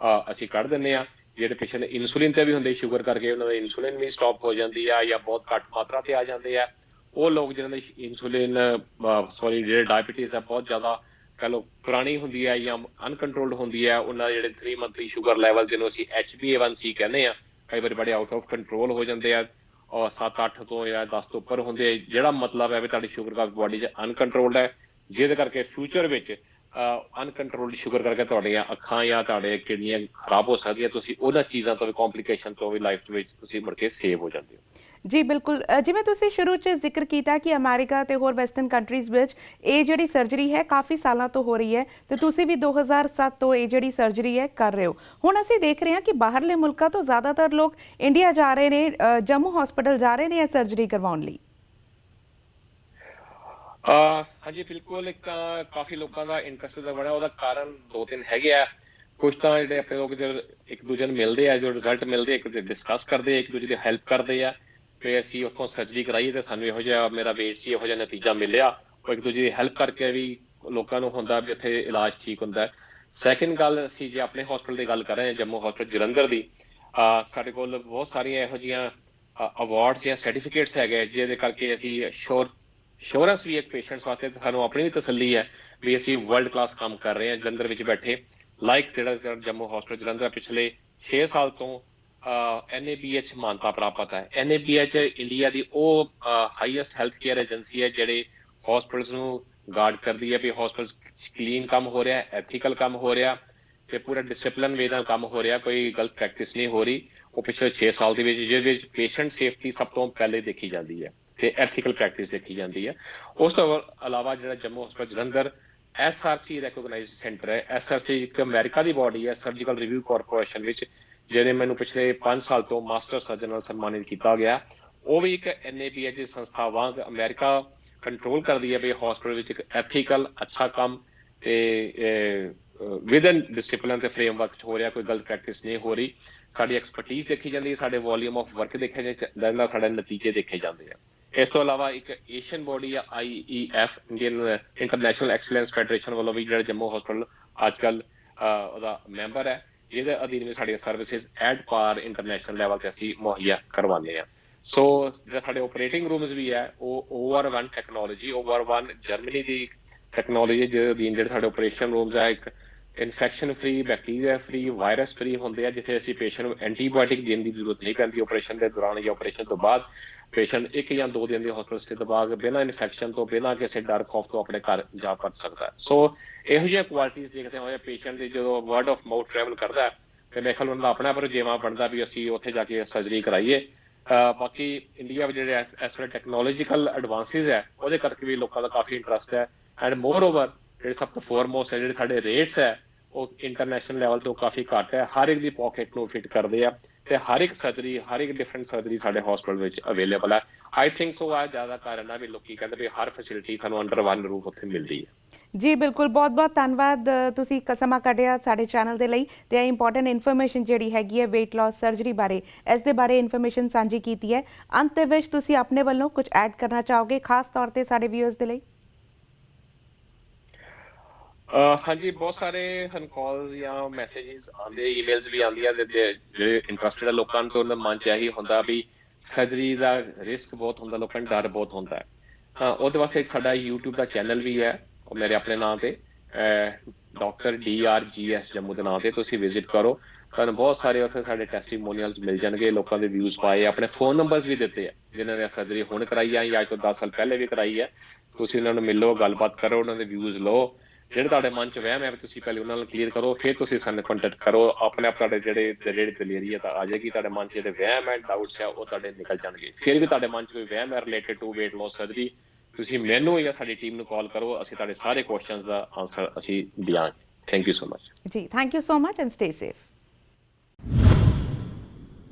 ਅਸੀਂ ਕੱਢ ਦਿੰਦੇ ਆ। ਜਿਹੜੇ ਪੇਸ਼ੈਂਟ ਇਨਸੂਲਿਨ ਤੇ ਵੀ ਹੁੰਦੇ ਸ਼ੂਗਰ ਕਰਕੇ, ਉਹਨਾਂ ਦੀ ਇਨਸੂਲਿਨ ਵੀ ਸਟਾਪ ਹੋ ਜਾਂਦੀ ਆ ਜਾਂ ਬਹੁਤ ਘੱਟ ਮਾਤਰਾ ਤੇ ਆ ਜਾਂਦੇ ਆ। ਉਹ ਲੋਕ ਜਿਹਨਾਂ ਦੀ ਇਨਸੂਲਿਨ ਜਿਹੜੇ ਡਾਇਬਟੀਜ਼ ਆ ਬਹੁਤ ਜ਼ਿਆਦਾ ਕਹ ਲਓ ਪੁਰਾਣੀ ਹੁੰਦੀ ਹੈ ਜਾਂ ਅਨਕੰਟਰੋਲਡ ਹੁੰਦੀ ਹੈ, ਉਹਨਾਂ ਦੇ ਜਿਹੜੇ 3 ਮੰਥਲੀ ਸ਼ੂਗਰ ਲੈਵਲ ਜਿਹਨੂੰ ਅਸੀਂ HbA1c ਕਹਿੰਦੇ ਆ, ਕਈ ਵਾਰੀ ਬੜੇ ਆਊਟ ਆਫ ਕੰਟਰੋਲ ਹੋ ਜਾਂਦੇ ਆ, ਔਰ 7-8 ਤੋਂ ਜਾਂ 10 ਤੋਂ ਉੱਪਰ ਹੁੰਦੇ ਆ, ਜਿਹੜਾ ਮਤਲਬ ਹੈ ਵੀ ਤੁਹਾਡੀ ਸ਼ੂਗਰ ਕਾਫੀ ਬੋਡੀ 'ਚ ਅਨਕੰਟਰੋਲਡ ਹੈ, ਜਿਹਦੇ ਕਰਕੇ ਫਿਊਚਰ ਵਿੱਚ ਅਨਕੰਟਰੋਲਡ ਸ਼ੂਗਰ ਕਰਕੇ ਤੁਹਾਡੀਆਂ ਅੱਖਾਂ ਜਾਂ ਤੁਹਾਡੇ ਕਿਡਨੀਆਂ ਖਰਾਬ ਹੋ ਸਕਦੀਆਂ। ਤੁਸੀਂ ਉਹਨਾਂ ਚੀਜ਼ਾਂ ਤੋਂ ਵੀ, ਕੰਪਲੀਕੇਸ਼ਨ ਤੋਂ ਵੀ ਲਾਈਫ ਵਿੱਚ ਤੁਸੀਂ ਮੁੜ ਕੇ ਸੇਵ ਹੋ ਜਾਂਦੇ ਹੋ। ਜੀ ਬਿਲਕੁਲ, ਜਿਵੇਂ ਤੁਸੀਂ ਸ਼ੁਰੂ 'ਚ ਜ਼ਿਕਰ ਕੀਤਾ ਕਿ ਅਮਰੀਕਾ ਤੇ ਹੋਰ ਵੈਸਟਰਨ ਕੰਟਰੀਜ਼ ਵਿੱਚ ਇਹ ਜਿਹੜੀ ਸਰਜਰੀ ਹੈ ਕਾਫੀ ਸਾਲਾਂ ਤੋਂ ਹੋ ਰਹੀ ਹੈ, ਤੇ ਤੁਸੀਂ ਵੀ 2007 ਤੋਂ ਇਹ ਜਿਹੜੀ ਸਰਜਰੀ ਹੈ ਕਰ ਰਹੇ ਹੋ। ਹੁਣ ਅਸੀਂ ਦੇਖ ਰਹੇ ਹਾਂ ਕਿ ਬਾਹਰਲੇ ਮੁਲਕਾਂ ਤੋਂ ਜ਼ਿਆਦਾਤਰ ਲੋਕ ਇੰਡੀਆ ਜਾ ਰਹੇ ਨੇ, ਜੰਮੂ ਹਸਪੀਟਲ ਜਾ ਰਹੇ ਨੇ ਇਹ ਸਰਜਰੀ ਕਰਵਾਉਣ ਲਈ। ਹਾਂਜੀ ਬਿਲਕੁਲ, ਇੱਕ ਤਾਂ ਕਾਫੀ ਲੋਕਾਂ ਦਾ ਇੰਟਰਸਟ ਦਾ ਬਣਿਆ, ਉਹਦਾ ਕਾਰਨ 2-3 ਹੈਗੇ ਆ। ਕੁਛ ਤਾਂ ਜਿਹੜੇ ਆਪਣੇ ਲੋਕ ਇੱਕ ਦੂਜੇ ਨੂੰ ਮਿਲਦੇ ਆ, ਜੋ ਰਿਜ਼ਲਟ ਮਿਲਦੇ ਇੱਕ ਦੂਜੇ ਡਿਸਕਸ ਕਰਦੇ ਆ, ਇੱਕ ਦੂਜੇ ਦੀ ਹੈਲਪ ਕਰਦੇ ਆ ਵੀ ਅਸੀਂ ਉੱਥੋਂ ਸਰਜਰੀ ਕਰਾਈ ਤੇ ਸਾਨੂੰ ਇਹੋ ਜਿਹਾ ਮੇਰਾ ਵੇਟ ਸੀ, ਇਹੋ ਜਿਹਾ ਨਤੀਜਾ ਮਿਲਿਆ। ਉਹ ਇੱਕ ਦੂਜੇ ਦੀ ਹੈਲਪ ਕਰਕੇ ਵੀ ਲੋਕਾਂ ਨੂੰ ਹੁੰਦਾ ਵੀ ਉੱਥੇ ਇਲਾਜ ਠੀਕ ਹੁੰਦਾ। ਸੈਕਿੰਡ ਗੱਲ, ਅਸੀਂ ਜੇ ਆਪਣੇ ਹਸਪੀਟਲ ਦੀ ਗੱਲ ਕਰ ਰਹੇ ਹਾਂ, ਜੰਮੂ ਹਸਪੀਟਲ ਜਲੰਧਰ ਦੀ, ਸਾਡੇ ਕੋਲ ਬਹੁਤ ਸਾਰੀਆਂ ਇਹੋ ਜਿਹੀਆਂ ਅਵਾਰਡਸ ਜਾਂ ਸਰਟੀਫਿਕੇਟਸ ਹੈਗੇ ਜਿਹਦੇ ਕਰਕੇ ਅਸੀਂ ਸ਼ੋਰੈਂਸ ਵੀ ਇੱਕ ਪੇਸ਼ੈਂਟਸ ਵਾਸਤੇ ਸਾਨੂੰ ਆਪਣੀ ਵੀ ਤਸੱਲੀ ਹੈ ਵੀ ਅਸੀਂ ਵਰਲਡ ਕਲਾਸ ਕੰਮ ਕਰ ਰਹੇ ਹਾਂ ਜਲੰਧਰ ਵਿੱਚ ਬੈਠੇ। ਲਾਈਕ ਜਿਹੜਾ ਜੰਮੂ ਹਸਪੀਟਲ ਜਲੰਧਰ ਪਿਛਲੇ 6 ਸਾਲ ਤੋਂ NABH ਮਾਨਤਾ ਪ੍ਰਾਪਤ ਹੈ। NABH ਇੰਡੀਆ ਦੀ ਉਹ ਹਾਈਐਸਟ ਹੈਲਥ ਕੇਅਰ ਏਜੰਸੀ ਹੈ ਜਿਹੜੇ ਹਸਪੀਟਲਸ ਨੂੰ ਗਾਰਡ ਕਰਦੀ ਹੈ ਵੀ ਹਸਪੀਟਲ ਕਲੀਨ ਕੰਮ ਹੋ ਰਿਹਾ, ਐਥੀਕਲ ਕੰਮ ਹੋ ਰਿਹਾ ਤੇ ਪੂਰਾ ਡਿਸਿਪਲਿਨ ਵੇ ਨਾਲ ਕੰਮ ਹੋ ਰਿਹਾ, ਕੋਈ ਗਲਤ ਪ੍ਰੈਕਟਿਸ ਨਹੀਂ ਹੋ ਰਹੀ। ਉਹ ਪਿਛਲੇ 6 ਸਾਲ ਦੇ ਵਿੱਚ ਜਿਹਦੇ ਵਿੱਚ ਪੇਸ਼ੈਂਟ ਸੇਫਟੀ ਸਭ ਤੋਂ ਪਹਿਲੇ ਦੇਖੀ ਜਾਂਦੀ ਹੈ ਤੇ ਐਥੀਕਲ ਪ੍ਰੈਕਟਿਸ ਦੇਖੀ ਜਾਂਦੀ ਹੈ। ਉਸ ਤੋਂ ਇਲਾਵਾ ਜਿਹੜਾ Jammu hospital Jalandhar SRC recognised centre ਹੈ। SRC ਇੱਕ ਅਮਰੀਕਾ ਦੀ ਬਾਡੀ ਹੈ, ਸਰਜੀਕਲ ਰਿਵਿਊ ਕਾਰਪੋਰੇਸ਼ਨ ਵਿੱਚ, ਜਿਹਨੇ ਮੈਨੂੰ ਪਿਛਲੇ 5 ਸਾਲ ਤੋਂ ਮਾਸਟਰ ਸਰਜਨ ਨਾਲ ਸਨਮਾਨਿਤ ਕੀਤਾ ਗਿਆ। ਉਹ ਵੀ ਇੱਕ NABH ਸੰਸਥਾ ਵਾਂਗ ਅਮਰੀਕਾ ਕੰਟਰੋਲ ਕਰਦੀ ਹੈ ਵੀ ਹਸਪੀਟਲ ਵਿੱਚ ਇੱਕ ਐਥੀਕਲ ਅੱਛਾ ਕੰਮ ਤੇ ਵਿਦਨ ਡਿਸਿਪਲਿਨ ਤੇ ਫਰੇਮਵਰਕ ਹੋ ਰਿਹਾ, ਕੋਈ ਗਲਤ ਪ੍ਰੈਕਟਿਸ ਨਹੀਂ ਹੋ ਰਹੀ। ਸਾਡੀ ਐਕਸਪਰਟੀਜ਼ ਦੇਖੀ ਜਾਂਦੀ ਹੈ, ਸਾਡੇ ਵੋਲਿਊਮ ਆਫ ਵਰਕ ਦੇਖਿਆ ਜਾਂਦਾ, ਸਾਡੇ ਨਤੀਜੇ ਦੇਖੇ ਜਾਂਦੇ ਆ। ਇਸ ਤੋਂ ਇਲਾਵਾ ਇੱਕ ਏਸ਼ੀਅਨ ਬੋਡੀ ਆ IEF, Indian international excellence federation ਵੱਲੋਂ ਵੀ ਜਿਹੜਾ ਜੰਮੂ ਹਸਪੀਟਲ ਅੱਜ ਕੱਲ੍ਹ ਉਹਦਾ ਮੈਂਬਰ ਹੈ, ਜਿਹਦੇ ਅਧੀਨ ਵਿੱਚ ਸਾਡੀਆਂ ਸਰਵਿਸਿਜ਼ ਐਟ ਪਾਰ ਇੰਟਰਨੈਸ਼ਨਲ ਲੈਵਲ ਤੇ ਅਸੀਂ ਮੁਹੱਈਆ ਕਰਵਾਉਂਦੇ ਹਾਂ। ਸੋ ਜਿਹੜਾ ਸਾਡੇ ਆਪਰੇਟਿੰਗ ਰੂਮਸ ਵੀ ਹੈ ਉਹ OR1 ਟੈਕਨੋਲੋਜੀ, OR1 ਜਰਮਨੀ ਦੀ ਟੈਕਨੋਲੋਜੀ ਜਿਹਦੇ ਅਧੀਨ ਜਿਹੜੇ ਸਾਡੇ ਆਪਰੇਸ਼ਨ ਰੂਮਸ ਹੈ ਇੱਕ infection free, bacteria free, virus free ਹੁੰਦੇ ਆ, ਜਿੱਥੇ ਅਸੀਂ ਪੇਸ਼ੈਂਟ ਨੂੰ ਐਂਟੀਬਾਇਓਟਿਕ ਦੇਣ ਦੀ ਜ਼ਰੂਰਤ ਨਹੀਂ ਪੈਂਦੀ ਆਪਰੇਸ਼ਨ ਦੇ ਦੌਰਾਨ ਜਾਂ ਆਪਰੇਸ਼ਨ ਤੋਂ ਬਾਅਦ। ਪੇਸ਼ੈਂਟ 1 ਜਾਂ 2 ਦਿਨ ਦੀ ਹਸਪਤਾਲ ਸਟੇ ਤੋਂ ਬਾਅਦ ਬਿਨਾਂ ਇਨਫੈਕਸ਼ਨ ਤੋਂ, ਬਿਨਾਂ ਕਿਸੇ ਡਰ ਖੌਫ ਤੋਂ ਆਪਣੇ ਘਰ ਜਾ ਪਹੁੰਚ ਸਕਦਾ ਹੈ। ਸੋ ਇਹੋ ਜਿਹੀਆਂ ਕੁਆਲਿਟੀਜ਼ ਦੇਖਦੇ ਹੋਏ ਪੇਸ਼ੈਂਟ ਦੀ ਜਦੋਂ ਵਰਡ ਆਫ ਮਾਊਥ ਟਰੈਵਲ ਕਰਦਾ ਤੇ ਮੇਰੇ ਖਿਆਲ ਉਹਨਾਂ ਦਾ ਆਪਣਾ ਰੁਝੇਵਾਂ ਬਣਦਾ ਵੀ ਅਸੀਂ ਉੱਥੇ ਜਾ ਕੇ ਸਰਜਰੀ ਕਰਾਈਏ। ਬਾਕੀ ਇੰਡੀਆ ਵਿੱਚ ਜਿਹੜੇ ਇਸ ਵੇਲੇ ਟੈਕਨੋਲੋਜੀਕਲ ਐਡਵਾਂਸਿਸ ਹੈ ਉਹਦੇ ਕਰਕੇ ਵੀ ਲੋਕਾਂ ਦਾ ਕਾਫੀ ਇੰਟਰਸਟ ਹੈ। ਐਂਡ ਮੋਰ ਓਵਰ ਜਿਹੜੇ ਸਭ ਤੋਂ ਫੋਰਮੋਸਟ ਹੈ ਜਿਹੜੇ ਸਾਡੇ ਰੇਟਸ ਹੈ ਉਹ ਇੰਟਰਨੈਸ਼ਨਲ ਲੈਵਲ ਤੋਂ ਕਾਫੀ ਘੱਟ ਹੈ। ਹਰ ਇੱਕ ਦੀ ਪੋਕੇਟ ਨੂੰ ਫਿਟ ਕਰਦੇ ਆ ਤੇ ਹਰ ਇੱਕ ਸਰਜਰੀ, ਹਰ ਇੱਕ ਡਿਫਰੈਂਟ ਸਰਜਰੀ ਸਾਡੇ ਹਸਪੀਟਲ ਵਿੱਚ ਅਵੇਲੇਬਲ ਹੈ। ਆਈ ਥਿੰਕ ਸੋ ਆ ਜ਼ਿਆਦਾ ਕਾਰਨ ਹੈ ਵੀ ਲੋਕੀ ਕਹਿੰਦੇ ਵੀ ਹਰ ਫੈਸਿਲਿਟੀ ਸਾਨੂੰ ਅੰਡਰ ਵਨ ਰੂਫ ਉੱਥੇ ਮਿਲਦੀ ਹੈ। ਜੀ ਬਿਲਕੁਲ, ਬਹੁਤ ਬਹੁਤ ਧੰਨਵਾਦ ਤੁਸੀਂ ਸਮਾਂ ਕੱਢਿਆ ਸਾਡੇ ਚੈਨਲ ਦੇ ਲਈ ਤੇ ਇਹ ਇੰਪੋਰਟੈਂਟ ਇਨਫੋਰਮੇਸ਼ਨ ਜਿਹੜੀ ਹੈਗੀ ਹੈ weight loss ਸਰਜਰੀ ਬਾਰੇ, ਇਸ ਦੇ ਬਾਰੇ ਇਨਫੋਰਮੇਸ਼ਨ ਸਾਂਝੀ ਕੀਤੀ ਹੈ। ਅੰਤ ਦੇ ਵਿੱਚ ਤੁਸੀਂ ਆਪਣੇ ਵੱਲੋਂ ਕੁਝ ਐਡ ਕਰਨਾ ਚਾਹੋਗੇ ਖਾਸ ਤੌਰ ਤੇ ਸਾਡੇ ਵਿਊਅਰਸ ਦੇ ਲਈ? ਹਾਂਜੀ, ਬਹੁਤ ਸਾਰੇ ਹਨ ਕਾਲਸ ਜਾਂ ਮੈਸੇजेस ਆਉਂਦੇ, ਈਮੇਲਸ ਵੀ ਆਉਂਦੀਆਂ ਜਿਹੜੇ ਇੰਟਰਸਟਿਡ ਲੋਕਾਂ ਨੂੰ। ਤਾਂ ਉਹਨਾਂ ਮਨ 'ਚ ਇਹੀ ਹੁੰਦਾ ਵੀ ਸਰਜਰੀ ਦਾ ਰਿਸਕ ਬਹੁਤ ਹੁੰਦਾ, ਲੋਕਾਂ ਨੂੰ ਡਰ ਬਹੁਤ ਹੁੰਦਾ ਹੈ। ਉਹਦੇ ਵਾਸਤੇ ਇੱਕ ਸਾਡਾ YouTube ਦਾ ਚੈਨਲ ਵੀ ਹੈ, ਉਹ ਮੇਰੇ ਆਪਣੇ ਨਾਂ ਤੇ ਡਾਕਟਰ DRGS ਜੰਮੂ ਦੇ ਨਾਂ ਤੇ ਤੁਸੀਂ ਵਿਜ਼ਿਟ ਕਰੋ। ਤੁਹਾਨੂੰ ਬਹੁਤ ਸਾਰੇ ਉੱਥੇ ਸਾਡੇ ਟੈਸਟੀਮੋਨੀਅਲਸ ਮਿਲ ਜਾਣਗੇ, ਲੋਕਾਂ ਦੇ ਵਿਊਜ਼ ਪਾਏ, ਆਪਣੇ ਫੋਨ ਨੰਬਰਸ ਵੀ ਦਿੱਤੇ ਆ ਜਿਨ੍ਹਾਂ ਨੇ ਸਰਜਰੀ ਹੁਣ ਕਰਾਈ ਹੈ ਜਾਂ ਅੱਜ ਤੋਂ 10 ਸਾਲ ਪਹਿਲੇ ਵੀ ਕਰਾਈ ਹੈ। ਤੁਸੀਂ ਉਹਨਾਂ ਨੂੰ ਮਿਲੋ, ਗੱਲਬਾਤ ਕਰੋ, ਉਹਨਾਂ ਦੇ ਵਿਊਜ਼ ਲਓ। ਜਿਹੜੇ ਤੁਹਾਡੇ ਮਨ 'ਚ ਵਹਿਮ ਹੈ ਤੁਸੀਂ ਪਹਿਲੇ ਉਹਨਾਂ ਨੂੰ ਕਲੀਅਰ ਕਰੋ, ਫਿਰ ਤੁਸੀਂ ਸਾਨੂੰ ਕੰਟੈਕਟ ਕਰੋ। ਆਪਣੇ ਆਪ ਤੁਹਾਡੇ ਜਿਹੜੇ ਦਲੇਰੀ ਹੈ ਤਾਂ ਆ ਜਾਏਗੀ। ਤੁਹਾਡੇ ਮਨ 'ਚ ਜਿਹੜੇ ਵਹਿਮ ਹੈ, ਡਾਊਟਸ ਹੈ, ਉਹ ਤੁਹਾਡੇ ਨਿਕਲ ਜਾਣਗੇ। ਫਿਰ ਵੀ ਤੁਹਾਡੇ ਮਨ 'ਚ ਕੋਈ ਵਹਿਮ ਹੈ related to weight loss surgery, ਤੁਸੀਂ ਮੈਨੂੰ ਜਾਂ ਸਾਡੀ ਟੀਮ ਨੂੰ ਕਾਲ ਕਰੋ, ਅਸੀਂ ਤੁਹਾਡੇ ਸਾਰੇ ਕੁਐਸਚਨਸ ਦਾ ਆਨਸਰ ਅਸੀਂ ਦਿਆਂਗੇ। ਥੈਂਕ ਯੂ ਸੋ ਮਚ ਜੀ, thank you so much and stay safe.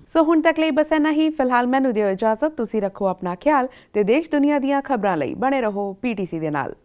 ਸੋ ਹੁਣ ਤੱਕ ਲਈ ਬਸ ਇੰਨਾ ਹੀ। ਫਿਲਹਾਲ ਮੈਨੂੰ ਦਿਓ ਇਜਾਜ਼ਤ, ਤੁਸੀਂ ਰੱਖੋ ਆਪਣਾ ਖਿਆਲ ਤੇ ਦੇਸ਼ ਦੁਨੀਆ ਦੀਆਂ ਖਬਰਾਂ ਲਈ ਬਣੇ ਰਹੋ PTC ਦੇ ਨਾਲ।